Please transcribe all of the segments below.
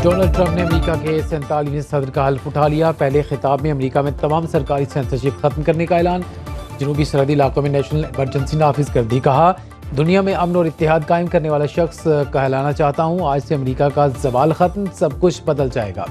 Donald Trump ने America के 47वें सदर का हल्फ उठा लिया। पहले खिताब में अमेरिका में तमाम सरकारी सेंसरशिप खत्म करने का ऐलान। जनूबी सरहदी इलाकों में नेशनल इमरजेंसी नाफिज कर दी। कहा, दुनिया में अमन और इत्तेहाद कायम करने वाला शख्स कहलाना चाहता हूँ। आज से अमेरिका का जवाल खत्म, सब कुछ बदल जाएगा।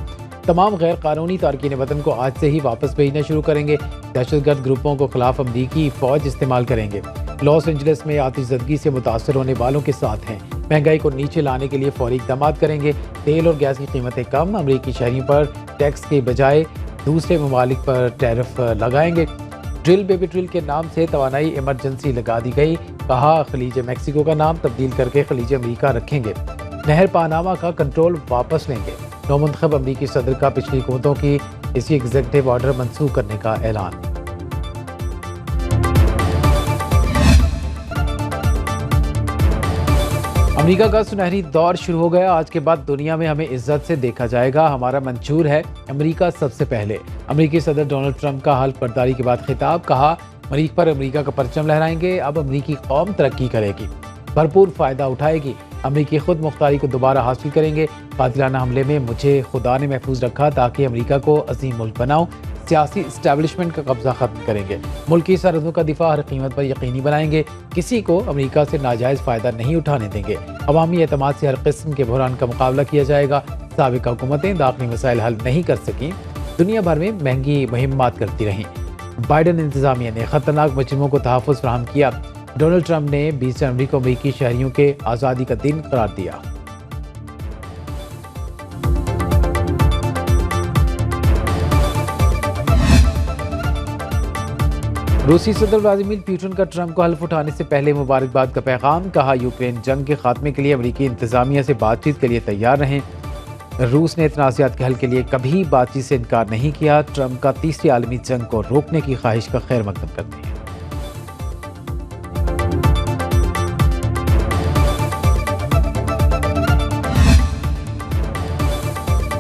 तमाम गैर कानूनी तारकीन वतन को आज से ही वापस भेजना शुरू करेंगे। दहशतगर्द ग्रुपों को खिलाफ अमरीकी फौज इस्तेमाल करेंगे। लॉस एंजलिस में आतिशज़दगी से मुतासर होने वालों के साथ हैं। महंगाई को नीचे लाने के लिए फौरी इक़दाम करेंगे। तेल और गैस की कीमतें कम, अमरीकी शहरियों पर टैक्स के बजाय दूसरे ममालिक पर टैरिफ लगाएंगे। ड्रिल बेबी ड्रिल के नाम से तवानाई इमरजेंसी लगा दी गई। कहा, खलीज मैक्सिको का नाम तब्दील करके खलीज अमरीका रखेंगे। नहर पानामा का कंट्रोल वापस लेंगे। नौमुंतखब अमरीकी सदर का पिछली हुकूमतों की इसी एग्जीक्यूटिव ऑर्डर मंसूख करने का ऐलान। अमेरिका का सुनहरी दौर शुरू हो गया। आज के बाद दुनिया में हमें इज्जत से देखा जाएगा। हमारा मंशूर है अमेरिका सबसे पहले। अमेरिकी सदर डोनाल्ड ट्रंप का हल्फ बर्दारी के बाद खिताब। कहा, मरीख पर अमेरिका का परचम लहराएंगे। अब अमेरिकी कौम तरक्की करेगी, भरपूर फायदा उठाएगी। अमेरिकी खुद मुख्तारी को दोबारा हासिल करेंगे। कातिलाना हमले में मुझे खुदा ने महफूज रखा ताकि अमेरिका को अजीम मुल्क बनाऊं। सियासी इस्टेब्लिशमेंट का कब्जा खत्म करेंगे। मुल्क की सरहदों का दिफा हर कीमत पर यकीनी बनाएंगे। किसी को अमेरिका से नाजायज़ फ़ायदा नहीं उठाने देंगे। अवामी एतमाद से हर किस्म के बहरान का मुकाबला किया जाएगा। साबिक़ हुकूमतें दाखिली मसाइल हल नहीं कर सकीं, दुनिया भर में महंगी मुहिम्मात करती रहीं। बाइडन इंतज़ामिया ने ख़तरनाक मुजरिमों को तहफ़्फ़ुज़ फराहम किया। डोनाल्ड ट्रंप ने 20 जनवरी को अमेरिकी शहरियों के आज़ादी का दिन करार दिया। रूसी सदर व्लादिमीर पुतिन का ट्रंप को हल्फ उठाने से पहले मुबारकबाद का पैगाम। कहा, यूक्रेन जंग के खात्मे के लिए अमेरिकी इंतजामिया से बातचीत के लिए तैयार रहें। रूस ने तनाज़ात के हल के लिए कभी बातचीत से इनकार नहीं किया। ट्रंप का तीसरी आलमी जंग को रोकने की ख्वाहिश का खैर मकदम करते हैं।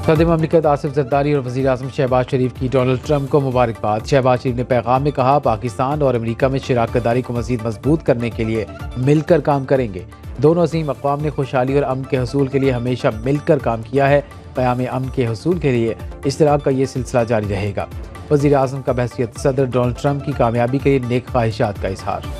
सदर ममलिकत आसिफ जरदारी और वज़ीर आज़म शहबाज शरीफ की डोनाल्ड ट्रंप को मुबारकबाद। शहबाज शरीफ ने पैगाम में कहा, पाकिस्तान और अमेरिका में शराकतदारी को मज़ीद मजबूत करने के लिए मिलकर काम करेंगे। दोनों अज़ीम अक़वाम ने खुशहाली और अमन के हसूल के लिए हमेशा मिलकर काम किया है। क़याम अमन के हसूल के लिए इश्तराक का ये सिलसिला जारी रहेगा। वज़ीर आज़म का बहसीत सदर डोनाल्ड ट्रंप की कामयाबी के लिए नेक ख्वाहिशात का इजहार।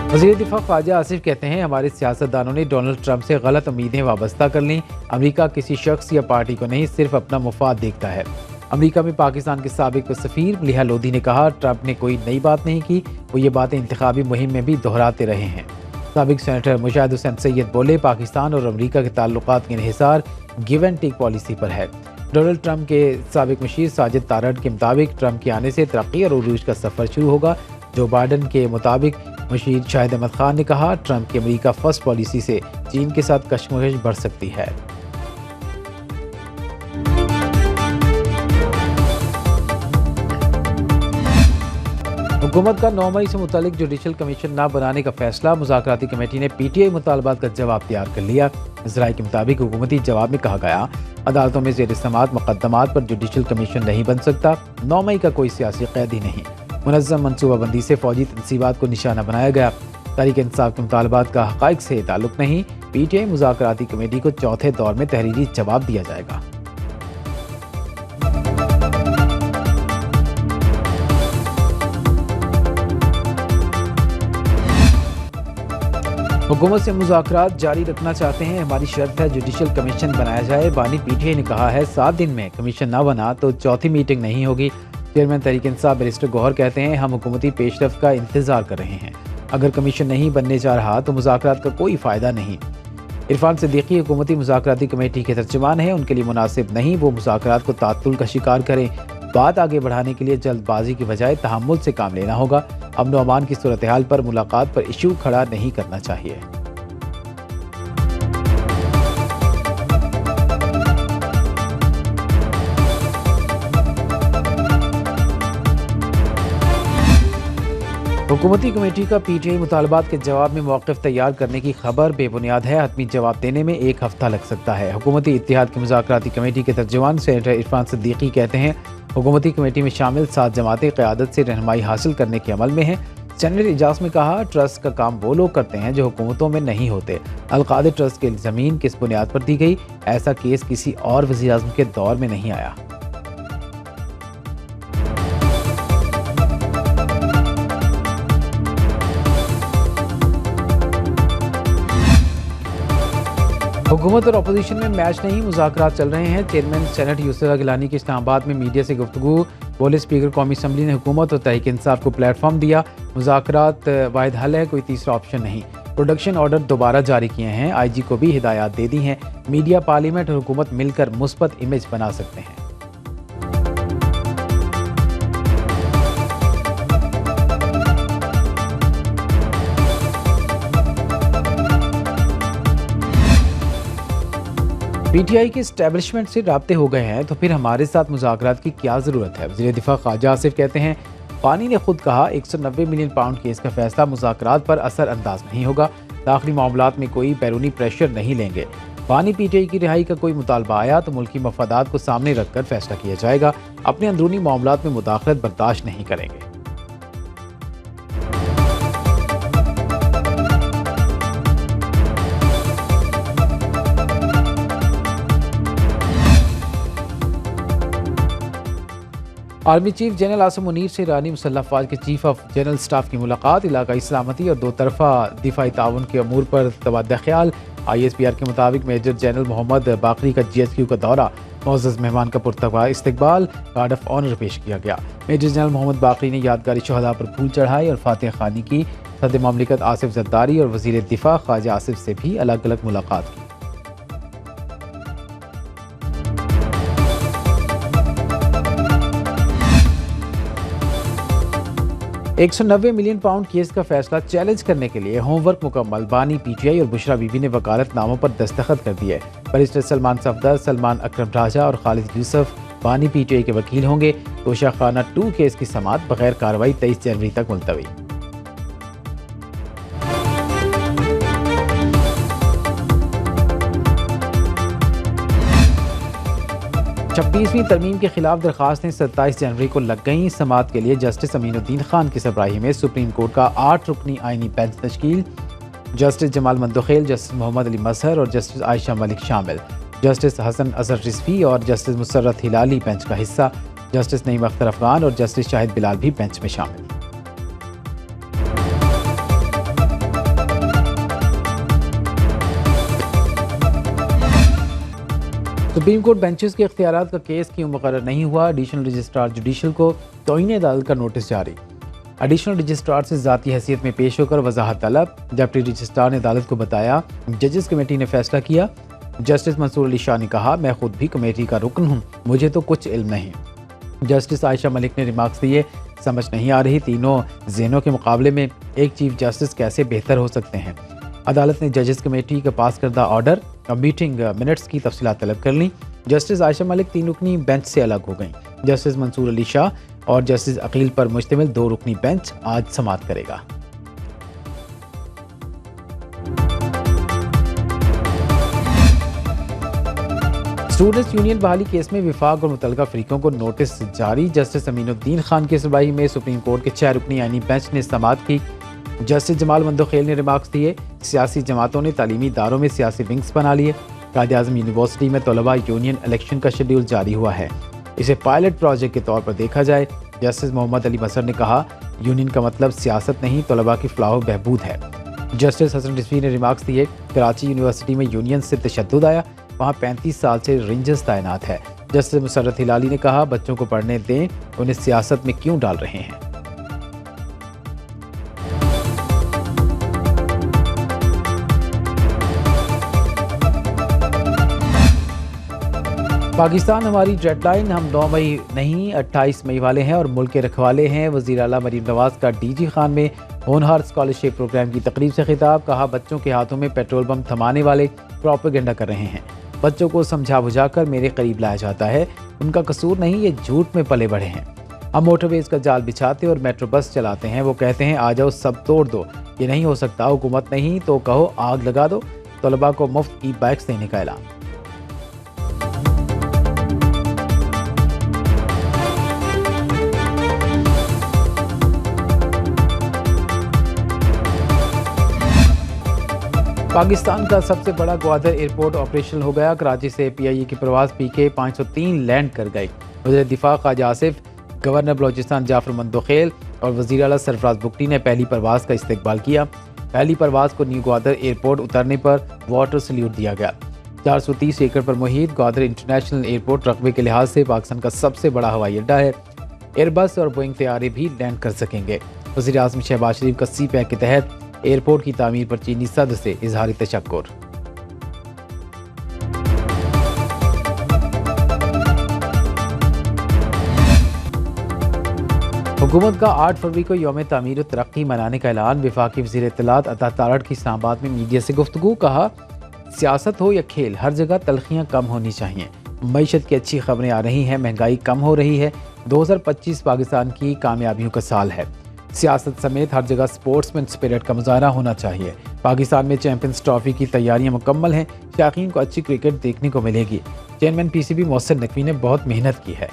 वज़ीर दिफा ख्वाजा आसिफ कहते हैं, हमारे सियासतदानों ने डोनाल्ड ट्रंप से गलत उम्मीदें वाबस्ता कर लीं। अमेरिका किसी शख्स या पार्टी को नहीं, सिर्फ अपना मुफाद देखता है। अमेरिका में पाकिस्तान के साबिक सफ़ीर मलिहा लोधी ने कहा, ट्रंप ने कोई नई बात नहीं की, वो ये बातें इंतखाबी मुहिम में भी दोहराते रहे हैं। साबिक सेनेटर मुशाहिद हुसैन सैयद बोले, पाकिस्तान और अमेरिका के ताल्लुकात की इन्हिसार गिव एंड टेक पॉलिसी पर है। डोनाल्ड ट्रंप के साबिक मशीर साजिद तारड़ के मुताबिक ट्रंप के आने से तरक्की और उरूज का सफ़र शुरू होगा। जो बाइडन के मुताबिक मशीर शाहिद अहमद खान ने कहा, ट्रंप की अमेरिका फर्स्ट पॉलिसी से चीन के साथ कशमकश बढ़ सकती है। हुकूमत का 9 मई से मुतालिक जुडिशल कमीशन न बनाने का फैसला। मुज़ाकराती कमेटी ने PTI मुतालबात का जवाब तैयार कर लिया। ज़राए के मुताबिक हुकूमती जवाब में कहा गया, अदालतों में ज़ेर समाअत मुकदमात पर जुडिशल कमीशन नहीं बन सकता। 9 मई का कोई सियासी कैद ही नहीं। मुनज़्ज़म मनसूबाबंदी से फौजी तनसीबात को निशाना बनाया गया। तहरीक इंसाफ के मुतालबात का हक़ाइक़ से ताल्लुक़ नहीं। PTI मुज़ाकराती कमेटी को चौथे दौर में तहरीरी जवाब दिया जाएगा। हुकूमत से मुज़ाकरात जारी रखना चाहते हैं, हमारी शर्त है जुडिशल कमीशन बनाया जाए। बानी PTI ने कहा है, 7 दिन में कमीशन ना बना तो चौथी मीटिंग नहीं होगी। चेयरमैन तहरीक इंसाफ बैरिस्टर गौहर कहते हैं, हम हुकूमती पेशरफ्त का इंतजार कर रहे हैं। अगर कमीशन नहीं बनने जा रहा तो मुज़ाकरात का कोई फ़ायदा नहीं। इरफान सिद्दीकी हुकूमती मुज़ाकराती कमेटी के तर्जुमान हैं, उनके लिए मुनासिब नहीं वो मुज़ाकरात को तात्तुल का शिकार करें। बात आगे बढ़ाने के लिए जल्दबाजी की बजाय तहम्मुल से काम लेना होगा। अमन व अमान की सूरत हाल पर मुलाकात पर इशू खड़ा नहीं करना चाहिए। हुकूमती कमेटी का PTI मुतालबात के जवाब में मौक़िफ़ तैयार करने की खबर बेबुनियाद है। हतमी जवाब देने में 1 हफ्ता लग सकता है। हुकूमती इत्तेहाद की मुज़ाकराती कमेटी के तर्जुमान सेनेटर इरफान सिद्दीकी कहते हैं, हुकूमती कमेटी में शामिल 7 जमातें क़यादत से रहनुमाई हासिल करने के अमल में हैं। सेनेटर इजाज़ में कहा, ट्रस्ट का काम वो लोग करते हैं जो हुकूमतों में नहीं होते। अलकादिर ट्रस्ट की ज़मीन किस बुनियाद पर दी गई? ऐसा केस किसी और वज़ीर-ए-आज़म के दौर में नहीं आया। हुकूमत और अपोजिशन में मैच नहीं, मुज़ाकरात चल रहे हैं। चेयरमैन सेनेट यूसुफ गिलानी की इस्लामाबाद में मीडिया से गुफ्तगू। बोले, स्पीकर कौमी असम्बली ने हुकूमत और तहरीक इंसाफ को प्लेटफॉर्म दिया। मुज़ाकरात वाहिद हल है, कोई तीसरा ऑप्शन नहीं। प्रोडक्शन ऑर्डर दोबारा जारी किए हैं। IG को भी हिदायत दे दी हैं। मीडिया, पार्लियामेंट और हुकूमत मिलकर मुस्बत इमेज बना सकते हैं। PTI के इस्टेब्लिशमेंट से राब्ते हो गए हैं तो फिर हमारे साथ मुज़ाकरात की क्या ज़रूरत है? वज़ीर दिफा ख्वाजा आसिफ कहते हैं, पानी ने खुद कहा 190 मिलियन पाउंड केस का फैसला मुज़ाकरात पर असर अंदाज नहीं होगा। दाखिली मामलात में कोई बैरूनी प्रेशर नहीं लेंगे। पानी PTI की रिहाई का कोई मुतालबा आया तो मुल्की मफादात को सामने रखकर फैसला किया जाएगा। अपने अंदरूनी मामलात में मुदाखलत बर्दाश्त नहीं करेंगे। Army chief general Asim Munir से ईरानी मुसल्लह अफवाज के चीफ ऑफ जनरल स्टाफ की मुलाकात। इलाकाई सलामती और 2 तरफ़ा दिफाई ताउन के अमूर पर तबादला ख्याल। ISPR के मुताबिक मेजर जनरल मोहम्मद बाकरी का GHQ का दौरा। मुअज़्ज़ज़ मेहमान का पुरतगवा इस्तकबाल, गार्ड ऑफ ऑनर पेश किया गया। मेजर जनरल मोहम्मद बाकरी ने यादगारी शहदा पर फूल चढ़ाए और फातिहा खानी की। सदर ममलिकत आसिफ जरदारी और वज़ीर दिफा ख्वाजा आसिफ से भी अलग अलग मुलाकात की। £190 मिलियन केस का फैसला चैलेंज करने के लिए होमवर्क मुकम्मल। बानी PTI और बुशरा बीबी ने वकालतनामों पर दस्तखत कर दिए। बैरिस्टर सलमान सफदर, सलमान अकरम राजा और खालिद यूसुफ बानी PTI के वकील होंगे। तोशाखाना 2 केस की समाअत बगैर कार्रवाई 23 जनवरी तक मुलतवी। 26वीं तरमीम के खिलाफ दरखास्तें 27 जनवरी को लग गईं। समाअत के लिए जस्टिस अमीनुद्दीन खान की सरबराही में सुप्रीम कोर्ट का 8 रुकनी आईनी बेंच तश्कील। जस्टिस जमाल मंदोखेल, जस्टिस मोहम्मद अली मजहर और जस्टिस आयशा मलिक शामिल। जस्टिस हसन अजहर रिजवी और जस्टिस मुसर्रत हिलाली बेंच का हिस्सा। जस्टिस नईम अख्तर अफगान और जस्टिस शाहिद बिलाल भी बेंच में शामिल। सुप्रीम कोर्ट बेंचेस के इख्तियारात का केस क्यों मुकर्रर नहीं हुआ? एडिशनल रजिस्ट्रार जुडिशल को तौहीन अदालत का नोटिस जारी। एडिशनल रजिस्ट्रार से ज़ाती हैसियत में पेश होकर वजाहत तलब। डिप्टी रजिस्ट्रार ने अदालत को बताया, जजेस कमेटी ने फैसला किया। जस्टिस मंसूर अली शाह ने कहा, मैं खुद भी कमेटी का रुकन हूँ, मुझे तो कुछ इल्म नहीं। जस्टिस आयशा मलिक ने रिमार्क्स दिए, समझ नहीं आ रही तीनों ज़ेनों के मुकाबले में एक चीफ जस्टिस कैसे बेहतर हो सकते हैं। अदालत ने जजेस कमेटी का पास करदा ऑर्डर और मीटिंग मिनट्स की तफसीलात तलब कर ली। जस्टिस आयशा मलिक 3 रुकनी बेंच से अलग हो गईं। जस्टिस मंसूर अली शाह और जस्टिस अकील पर मुश्तमिल 2 रुकनी बेंच आज समाअत करेगा। स्टूडेंट्स यूनियन बहाली केस में विफाक और मुतल्लिका फरीकों को नोटिस जारी। जस्टिस अमीनुद्दीन खान की सरबराही में सुप्रीम कोर्ट के 6 रुकनी आईनी बेंच ने समाअत की। जस्टिस जमाल मंदोखेल ने रिमार्क्स दिए, सियासी जमातों ने तालीमी इदारों में सियासी विंग्स बना लिए। कायद-ए-आज़म यूनिवर्सिटी में तलबा यूनियन इलेक्शन का शेड्यूल जारी हुआ है, इसे पायलट प्रोजेक्ट के तौर पर देखा जाए। जस्टिस मोहम्मद अली मजहर ने कहा, यूनियन का मतलब सियासत नहीं, तलबा की फलाह बहबूद है। जस्टिस हसन रिजवी ने रिमार्क्स दिए, कराची यूनिवर्सिटी में यूनियन से तशद्दुद आया, वहाँ 35 साल से रेंजर्स तैनात है। जस्टिस मुसर्रत हिलाली ने कहा, बच्चों को पढ़ने दें, उन्हें सियासत में क्यों डाल रहे हैं। पाकिस्तान हमारी डेडलाइन, हम 9 मई नहीं 28 मई वाले हैं और मुल्क के रखवाले हैं। वज़ीर आला मरीम नवाज का DG खान में होनहार स्कॉलरशिप प्रोग्राम की तकरीब से खिताब। कहा, बच्चों के हाथों में पेट्रोल बम थमाने वाले प्रोपेगेंडा कर रहे हैं। बच्चों को समझा बुझाकर मेरे करीब लाया जाता है, उनका कसूर नहीं, ये झूठ में पले बढ़े हैं। हम मोटरवेज का जाल बिछाते और मेट्रो बस चलाते हैं, वो कहते हैं आ जाओ सब तोड़ दो। ये नहीं हो सकता, हुकूमत नहीं तो कहो आग लगा दो। तलबा को मुफ्त ई बाइक्स देने का ऐलान। पाकिस्तान का सबसे बड़ा ग्वादर एयरपोर्ट ऑपरेशनल हो गया। कराची से PIA की प्रवास PK 503 लैंड कर गई। वज़ीर दिफा ख्वाजा आसिफ, गवर्नर बलोचिस्तान जाफर मंदोखेल और वज़ीर आला सरफराज बुगटी ने पहली परवास का इस्तकबाल किया। पहली परवास को न्यू ग्वादर एयरपोर्ट उतरने पर वाटर सल्यूट दिया गया। 430 एकड़ पर मुहित ग्वादर इंटरनेशनल एयरपोर्ट रकबे के लिहाज से पाकिस्तान का सबसे बड़ा हवाई अड्डा है। एयरबस और बोइंग तैयारे भी लैंड कर सकेंगे। वज़ीर आज़म शहबाज शरीफ का CPAC के तहत एयरपोर्ट की तामीर पर चीनी सदर से इजहार तशक्कुर। हुकूमत का 8 फरवरी को यौम तामीर तरक्की मनाने का ऐलान। वफाकी वज़ीर इत्तलात अता तारड़ की इस्लामाबाद में मीडिया से गुफ्तगू। कहा, सियासत हो या खेल, हर जगह तलखियाँ कम होनी चाहिए। मईशत की अच्छी खबरें आ रही हैं, महंगाई कम हो रही है। 2025 पाकिस्तान की कामयाबियों का साल है। सियासत समेत हर जगह स्पोर्ट्समैन स्पिरिट का मुजाहरा होना चाहिए। पाकिस्तान में चैंपियंस ट्रॉफी की तैयारियां मुकम्मल हैं। शायकीन को अच्छी क्रिकेट देखने को मिलेगी। चेयरमैन PCB मोहसिन नकवी ने बहुत मेहनत की है।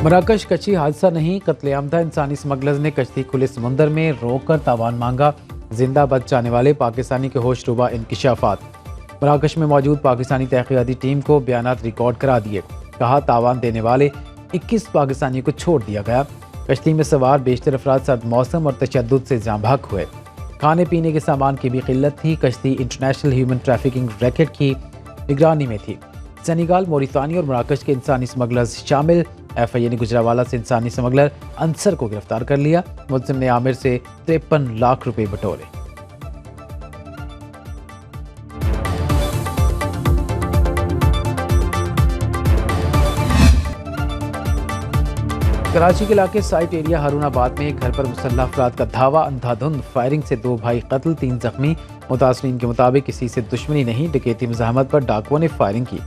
मराकश कच्ची हादसा नहीं, कत्लेआम था। इंसानी स्मगलर्स ने कश्ती खुले समुंदर में रोककर तावान मांगा। जिंदा बच जाने वाले पाकिस्तानी के होशरुबा इंकिशाफात। मराकश में मौजूद पाकिस्तानी तहकीकाती टीम को बयानात रिकॉर्ड करा दिए। कहा, तावान देने वाले 21 पाकिस्तानियों को छोड़ दिया गया। कश्ती में सवार बेशतर अफराद सर्द मौसम और तशद्दुद से जांभाग हुए। खाने पीने के सामान की भी किल्लत थी। कश्ती इंटरनेशनल ह्यूमन ट्रैफिकिंग रैकेट की निगरानी में थी। सेनेगाल, मोरितानी और मराकश के इंसानी स्मगलर्स शामिल। FIA ने गुजरावाला से इंसानी स्मगलर अंसर को गिरफ्तार कर लिया। मुलजिम ने आमिर से 53 लाख रुपए बटोरे। कराची के इलाके साइट एरिया हारूनाबाद में एक घर पर मुसल्लह अफराद का धावा। अंधाधुंध फायरिंग से 2 भाई कत्ल, 3 जख्मी। मुतासरीन के मुताबिक किसी से दुश्मनी नहीं, डकैती मज़ाहमत पर डाकुओं ने फायरिंग की।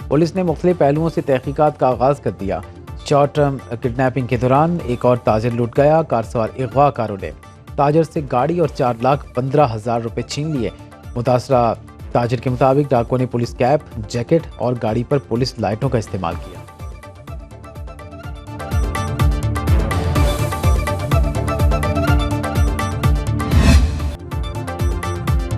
पुलिस ने मुख्तलिफ पहलुओं से तहकीकात का आगाज़ कर दिया। शॉर्ट टर्म किडनैपिंग के दौरान एक और ताजर लूट गया। कार सवार अगवाकारों ने ताजर से गाड़ी और 4,15,000 रुपये छीन लिए। मुतासरा ताजर के मुताबिक डाकुओं ने पुलिस कैप, जैकेट और गाड़ी पर पुलिस लाइटों का इस्तेमाल किया।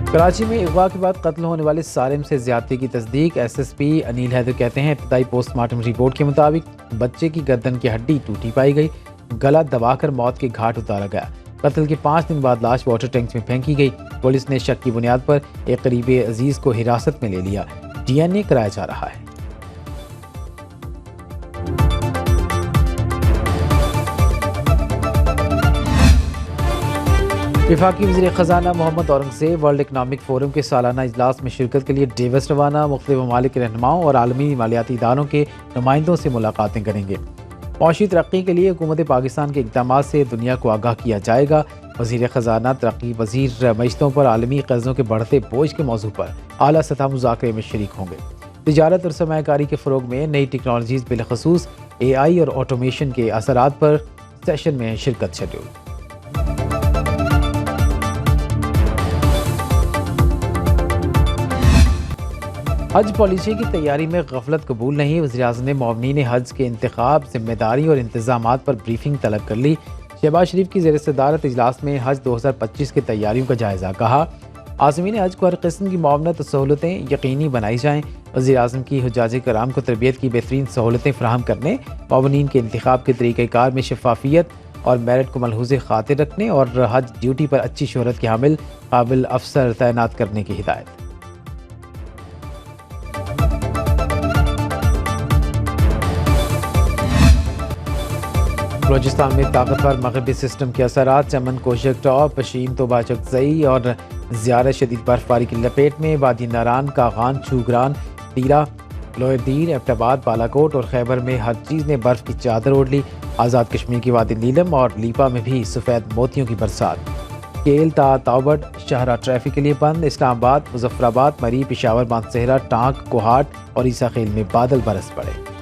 कराची में अगवा के बाद कत्ल होने वाले सालिम से ज्यादती की तस्दीक। SSP अनिल हैदर कहते हैं, इब्तदाई पोस्टमार्टम रिपोर्ट के मुताबिक बच्चे की गर्दन की हड्डी टूटी पाई गई। गला दबाकर मौत के घाट उतारा गया। कत्ल के 5 दिन बाद लाश वाटर टैंक्स में फेंकी गई। पुलिस ने शक की बुनियाद पर एक करीबी अजीज को हिरासत में ले लिया। DNA कराया जा रहा है। वफाकी वज़ीर ख़ज़ाना Muhammad Aurangzeb world economic forum के सालाना इजलास में शिरकत के लिए डेवस रवाना। मुख्तलिफ ममालिक के रहनुमाओं और आलमी मालियाती इदारों के नुमाइंदों से मुलाकातें करेंगे। मौशी तरक्की के लिए हुकूमत पाकिस्तान के इक़दामात से दुनिया को आगाह किया जाएगा। वज़ीर ख़ज़ाना तरक्की वज़ीर मईशतों पर आलमी कर्ज़ों के बढ़ते बोझ के मौजू पर आला सतह मुज़ाकरे में शरीक होंगे। तिजारत और सरमायाकारी के फ़रोग में नई टेक्नोलॉजीज़ बिलख़ुसूस AI और ऑटोमेशन के असरात पर सेशन में शिरकत शेड्यूल। हज पॉलिसी की तैयारी में गफलत कबूल नहीं। वज़ीर-ए-आज़म ने मौमनीन हज के इंतखाब, जिम्मेदारी और इंतजामात पर ब्रीफिंग तलब कर ली। शहबाज शरीफ की ज़ेर सदारत इजलास में हज 2025 की तैयारियों का जायज़ा। कहा, आज़मीन हज को हर किस्म की मुआवनत और सहूलतें यकीनी बनाई जाएँ। वज़ीर-ए-आज़म की हुज्जाज कराम को तरबियत की बेहतरीन सहूलतें फराहम करने, मौमनीन के इंतखाब के तरीक़ाकार में शफाफियत और मेरिट को मलहूज़ खातिर रखने और हज ड्यूटी पर अच्छी शोहरत के हामिल काबिल अफसर तैनात करने की हिदायत। बलोचिस्तान में ताकतवर मगरबी सिस्टम के असरात। चमन, कोशक टॉप, पशीम, तोबा चकजई और ज़्यादा शदीद बर्फबारी की लपेट में। वादी नारान, कागान, छूगरान, तीरा, लोहरदीन, एबटाबाद, बालाकोट और खैबर में हर चीज़ ने बर्फ़ की चादर ओढ़ ली। आज़ाद कश्मीर की वादी नीलम और लीपा में भी सफ़ेद मोतियों की बरसात। केल ता तावट शाहरा ट्रैफिक के लिए बंद। इस्लामाबाद, मुजफ्फराबाद, मरी, पिशावर, मानसहरा, टांक, कोहाट और ईसा खेल में बादल बरस पड़े।